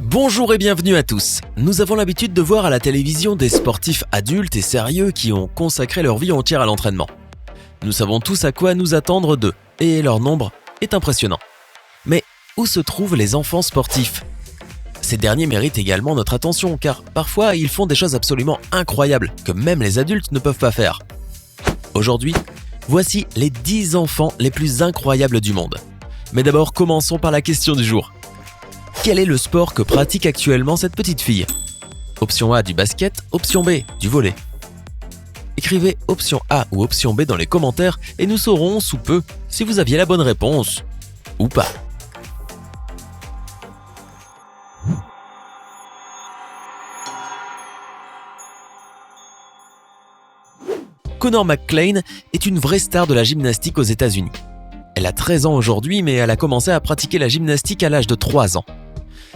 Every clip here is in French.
Bonjour et bienvenue à tous. Nous avons l'habitude de voir à la télévision des sportifs adultes et sérieux qui ont consacré leur vie entière à l'entraînement. Nous savons tous à quoi nous attendre d'eux, et leur nombre est impressionnant. Mais où se trouvent les enfants sportifs ? Ces derniers méritent également notre attention, car parfois ils font des choses absolument incroyables que même les adultes ne peuvent pas faire. Aujourd'hui, voici les 10 enfants les plus incroyables du monde. Mais d'abord, commençons par la question du jour. Quel est le sport que pratique actuellement cette petite fille ? Option A, du basket. Option B, du volley. Écrivez option A ou option B dans les commentaires et nous saurons sous peu si vous aviez la bonne réponse ou pas. Connor McClain est une vraie star de la gymnastique aux États-Unis. Elle a 13 ans aujourd'hui, mais elle a commencé à pratiquer la gymnastique à l'âge de 3 ans.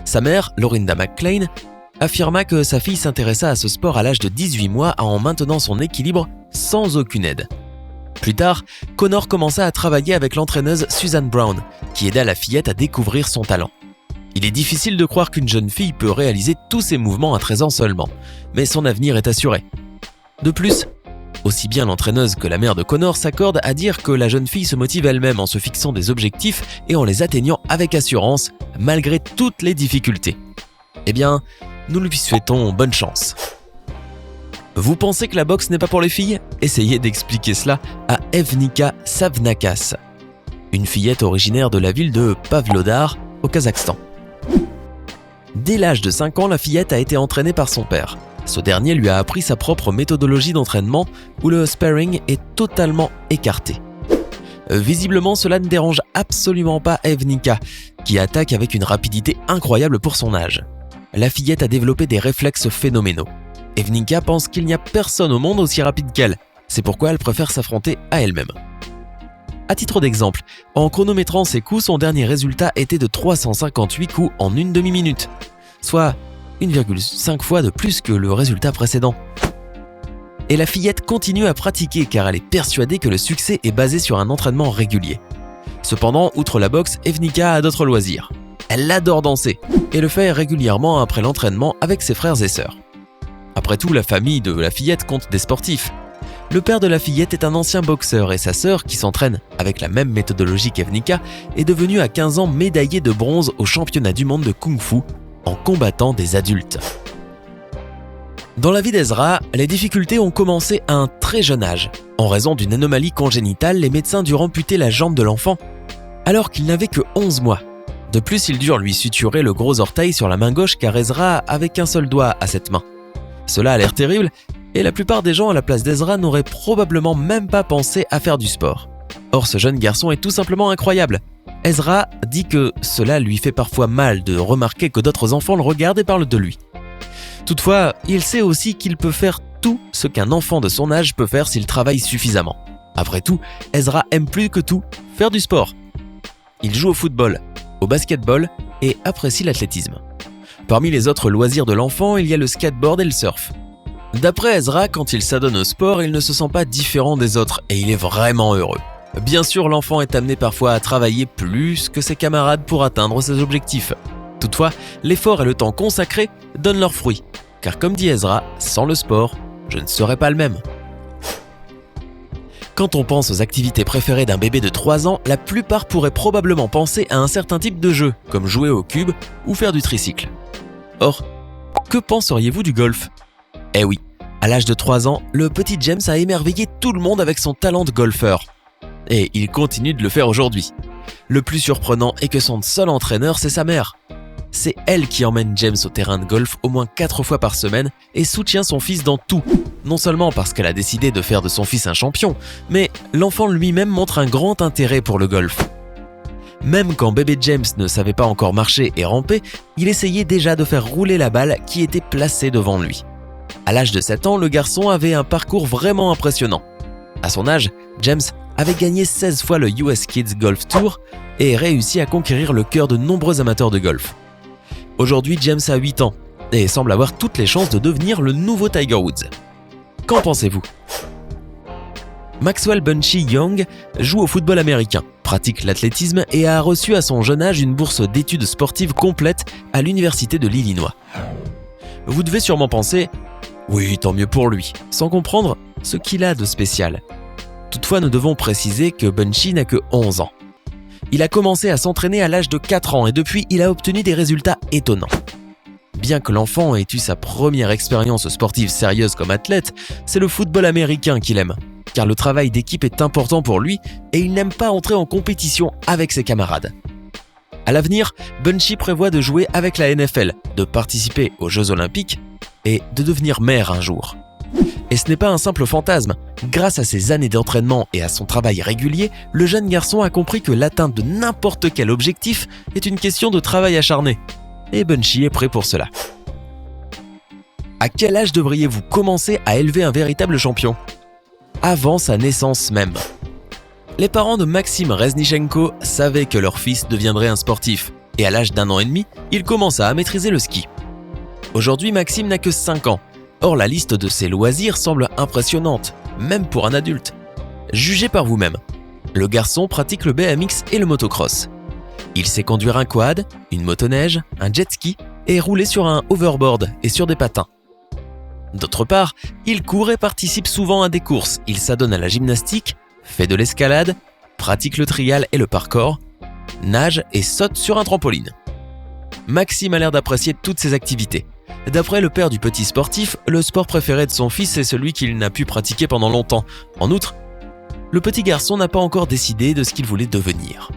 Sa mère, Lorinda McClain, affirma que sa fille s'intéressa à ce sport à l'âge de 18 mois en maintenant son équilibre sans aucune aide. Plus tard, Connor commença à travailler avec l'entraîneuse Susan Brown, qui aida la fillette à découvrir son talent. Il est difficile de croire qu'une jeune fille peut réaliser tous ces mouvements à 13 ans seulement, mais son avenir est assuré. De plus, aussi bien l'entraîneuse que la mère de Connor s'accordent à dire que la jeune fille se motive elle-même en se fixant des objectifs et en les atteignant avec assurance, malgré toutes les difficultés. Eh bien, nous lui souhaitons bonne chance. Vous pensez que la boxe n'est pas pour les filles ? Essayez d'expliquer cela à Evnika Savnakas, une fillette originaire de la ville de Pavlodar, au Kazakhstan. Dès l'âge de 5 ans, la fillette a été entraînée par son père. Ce dernier lui a appris sa propre méthodologie d'entraînement où le sparring est totalement écarté. Visiblement, cela ne dérange absolument pas Evnika, qui attaque avec une rapidité incroyable pour son âge. La fillette a développé des réflexes phénoménaux. Evnika pense qu'il n'y a personne au monde aussi rapide qu'elle, c'est pourquoi elle préfère s'affronter à elle-même. À titre d'exemple, en chronométrant ses coups, son dernier résultat était de 358 coups en une demi-minute, soit 1,5 fois de plus que le résultat précédent. Et la fillette continue à pratiquer car elle est persuadée que le succès est basé sur un entraînement régulier. Cependant, outre la boxe, Evnika a d'autres loisirs. Elle adore danser et le fait régulièrement après l'entraînement avec ses frères et sœurs. Après tout, la famille de la fillette compte des sportifs. Le père de la fillette est un ancien boxeur et sa sœur, qui s'entraîne avec la même méthodologie qu'Evnika, est devenue à 15 ans médaillée de bronze au championnat du monde de Kung-Fu en combattant des adultes. Dans la vie d'Ezra, les difficultés ont commencé à un très jeune âge. En raison d'une anomalie congénitale, les médecins durent amputer la jambe de l'enfant alors qu'il n'avait que 11 mois. De plus, ils durent lui suturer le gros orteil sur la main gauche car Ezra avait qu'un seul doigt à cette main. Cela a l'air terrible et la plupart des gens à la place d'Ezra n'auraient probablement même pas pensé à faire du sport. Or, ce jeune garçon est tout simplement incroyable. Ezra dit que cela lui fait parfois mal de remarquer que d'autres enfants le regardent et parlent de lui. Toutefois, il sait aussi qu'il peut faire tout ce qu'un enfant de son âge peut faire s'il travaille suffisamment. Après tout, Ezra aime plus que tout faire du sport. Il joue au football, au basketball et apprécie l'athlétisme. Parmi les autres loisirs de l'enfant, il y a le skateboard et le surf. D'après Ezra, quand il s'adonne au sport, il ne se sent pas différent des autres et il est vraiment heureux. Bien sûr, l'enfant est amené parfois à travailler plus que ses camarades pour atteindre ses objectifs. Toutefois, l'effort et le temps consacré donnent leurs fruits. Car comme dit Ezra, sans le sport, je ne serais pas le même. Quand on pense aux activités préférées d'un bébé de 3 ans, la plupart pourraient probablement penser à un certain type de jeu, comme jouer au cube ou faire du tricycle. Or, que penseriez-vous du golf ? Eh oui, à l'âge de 3 ans, le petit James a émerveillé tout le monde avec son talent de golfeur. Et il continue de le faire aujourd'hui. Le plus surprenant est que son seul entraîneur, c'est sa mère. C'est elle qui emmène James au terrain de golf au moins 4 fois par semaine et soutient son fils dans tout. Non seulement parce qu'elle a décidé de faire de son fils un champion, mais l'enfant lui-même montre un grand intérêt pour le golf. Même quand bébé James ne savait pas encore marcher et ramper, il essayait déjà de faire rouler la balle qui était placée devant lui. À l'âge de 7 ans, le garçon avait un parcours vraiment impressionnant. À son âge, James avait gagné 16 fois le US Kids Golf Tour et réussi à conquérir le cœur de nombreux amateurs de golf. Aujourd'hui, James a 8 ans et semble avoir toutes les chances de devenir le nouveau Tiger Woods. Qu'en pensez-vous ? Maxwell Bunchy Young joue au football américain, pratique l'athlétisme et a reçu à son jeune âge une bourse d'études sportives complète à l'université de l'Illinois. Vous devez sûrement penser « Oui, tant mieux pour lui », sans comprendre ce qu'il a de spécial. Toutefois, nous devons préciser que Bunchy n'a que 11 ans. Il a commencé à s'entraîner à l'âge de 4 ans et depuis, il a obtenu des résultats étonnants. Bien que l'enfant ait eu sa première expérience sportive sérieuse comme athlète, c'est le football américain qu'il aime, car le travail d'équipe est important pour lui et il n'aime pas entrer en compétition avec ses camarades. À l'avenir, Bunchy prévoit de jouer avec la NFL, de participer aux Jeux Olympiques et de devenir maire un jour. Et ce n'est pas un simple fantasme. Grâce à ses années d'entraînement et à son travail régulier, le jeune garçon a compris que l'atteinte de n'importe quel objectif est une question de travail acharné. Et Bunchy est prêt pour cela. À quel âge devriez-vous commencer à élever un véritable champion ? Avant sa naissance même. Les parents de Maxime Reznichenko savaient que leur fils deviendrait un sportif, et à l'âge d'1 an et demi, il commença à maîtriser le ski. Aujourd'hui, Maxime n'a que 5 ans. Or, la liste de ses loisirs semble impressionnante, même pour un adulte. Jugez par vous-même. Le garçon pratique le BMX et le motocross. Il sait conduire un quad, une motoneige, un jet ski et rouler sur un hoverboard et sur des patins. D'autre part, il court et participe souvent à des courses. Il s'adonne à la gymnastique, fait de l'escalade, pratique le trial et le parkour, nage et saute sur un trampoline. Maxime a l'air d'apprécier toutes ces activités. D'après le père du petit sportif, le sport préféré de son fils est celui qu'il n'a pu pratiquer pendant longtemps. En outre, le petit garçon n'a pas encore décidé de ce qu'il voulait devenir.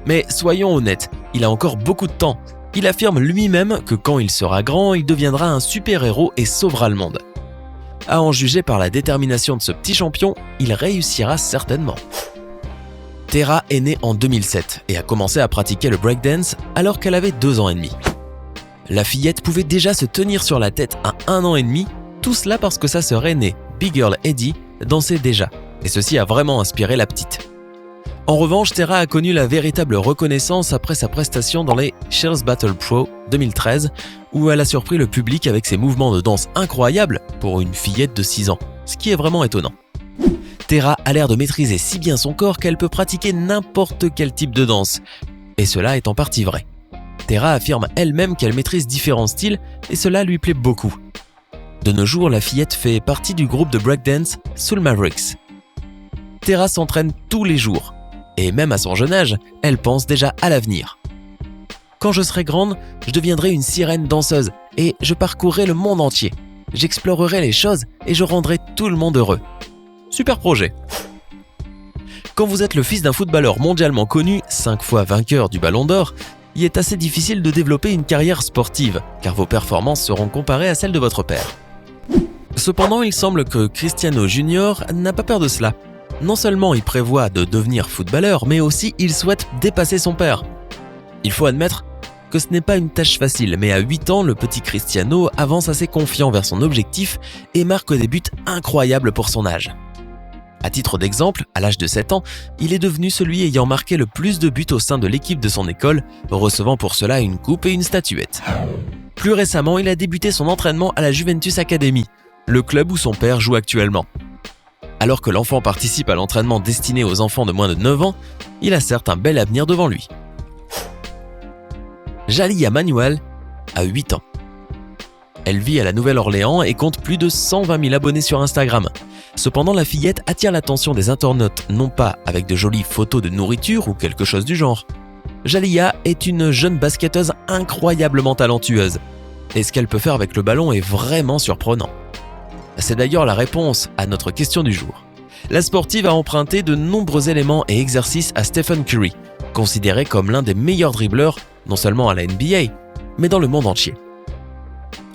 Mais soyons honnêtes, il a encore beaucoup de temps. Il affirme lui-même que quand il sera grand, il deviendra un super-héros et sauvera le monde. À en juger par la détermination de ce petit champion, il réussira certainement. Tara est née en 2007 et a commencé à pratiquer le breakdance alors qu'elle avait 2 ans et demi. La fillette pouvait déjà se tenir sur la tête à 1 an et demi, tout cela parce que sa sœur aînée, Big Girl Eddie, dansait déjà, et ceci a vraiment inspiré la petite. En revanche, Tara a connu la véritable reconnaissance après sa prestation dans les Cheers Battle Pro 2013, où elle a surpris le public avec ses mouvements de danse incroyables pour une fillette de 6 ans, ce qui est vraiment étonnant. Tara a l'air de maîtriser si bien son corps qu'elle peut pratiquer n'importe quel type de danse, et cela est en partie vrai. Tara affirme elle-même qu'elle maîtrise différents styles et cela lui plaît beaucoup. De nos jours, la fillette fait partie du groupe de breakdance Soul Mavericks. Tara s'entraîne tous les jours et même à son jeune âge, elle pense déjà à l'avenir. Quand je serai grande, je deviendrai une sirène danseuse et je parcourrai le monde entier. J'explorerai les choses et je rendrai tout le monde heureux. Super projet. Quand vous êtes le fils d'un footballeur mondialement connu, 5 fois vainqueur du Ballon d'Or, il est assez difficile de développer une carrière sportive, car vos performances seront comparées à celles de votre père. Cependant, il semble que Cristiano Junior n'a pas peur de cela. Non seulement il prévoit de devenir footballeur, mais aussi il souhaite dépasser son père. Il faut admettre que ce n'est pas une tâche facile, mais à 8 ans, le petit Cristiano avance assez confiant vers son objectif et marque des buts incroyables pour son âge. À titre d'exemple, à l'âge de 7 ans, il est devenu celui ayant marqué le plus de buts au sein de l'équipe de son école, recevant pour cela une coupe et une statuette. Plus récemment, il a débuté son entraînement à la Juventus Academy, le club où son père joue actuellement. Alors que l'enfant participe à l'entraînement destiné aux enfants de moins de 9 ans, il a certes un bel avenir devant lui. Jaliyah Manuel a 8 ans. Elle vit à la Nouvelle-Orléans et compte plus de 120 000 abonnés sur Instagram. Cependant, la fillette attire l'attention des internautes, non pas avec de jolies photos de nourriture ou quelque chose du genre. Jaliyah est une jeune basketteuse incroyablement talentueuse. Et ce qu'elle peut faire avec le ballon est vraiment surprenant. C'est d'ailleurs la réponse à notre question du jour. La sportive a emprunté de nombreux éléments et exercices à Stephen Curry, considéré comme l'un des meilleurs dribbleurs, non seulement à la NBA, mais dans le monde entier.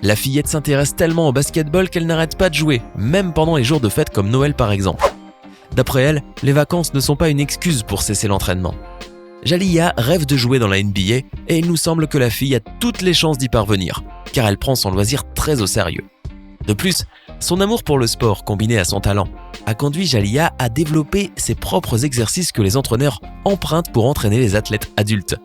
La fillette s'intéresse tellement au basketball qu'elle n'arrête pas de jouer, même pendant les jours de fête comme Noël par exemple. D'après elle, les vacances ne sont pas une excuse pour cesser l'entraînement. Jaliyah rêve de jouer dans la NBA et il nous semble que la fille a toutes les chances d'y parvenir, car elle prend son loisir très au sérieux. De plus, son amour pour le sport combiné à son talent a conduit Jaliyah à développer ses propres exercices que les entraîneurs empruntent pour entraîner les athlètes adultes.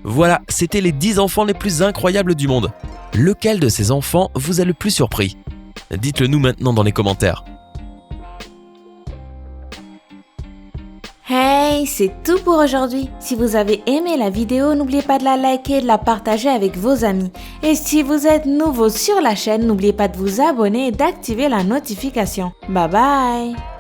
Voilà, c'était les 10 enfants les plus incroyables du monde. Lequel de ces enfants vous a le plus surpris ? Dites-le nous maintenant dans les commentaires. Hey, c'est tout pour aujourd'hui. Si vous avez aimé la vidéo, n'oubliez pas de la liker et de la partager avec vos amis. Et si vous êtes nouveau sur la chaîne, n'oubliez pas de vous abonner et d'activer la notification. Bye bye!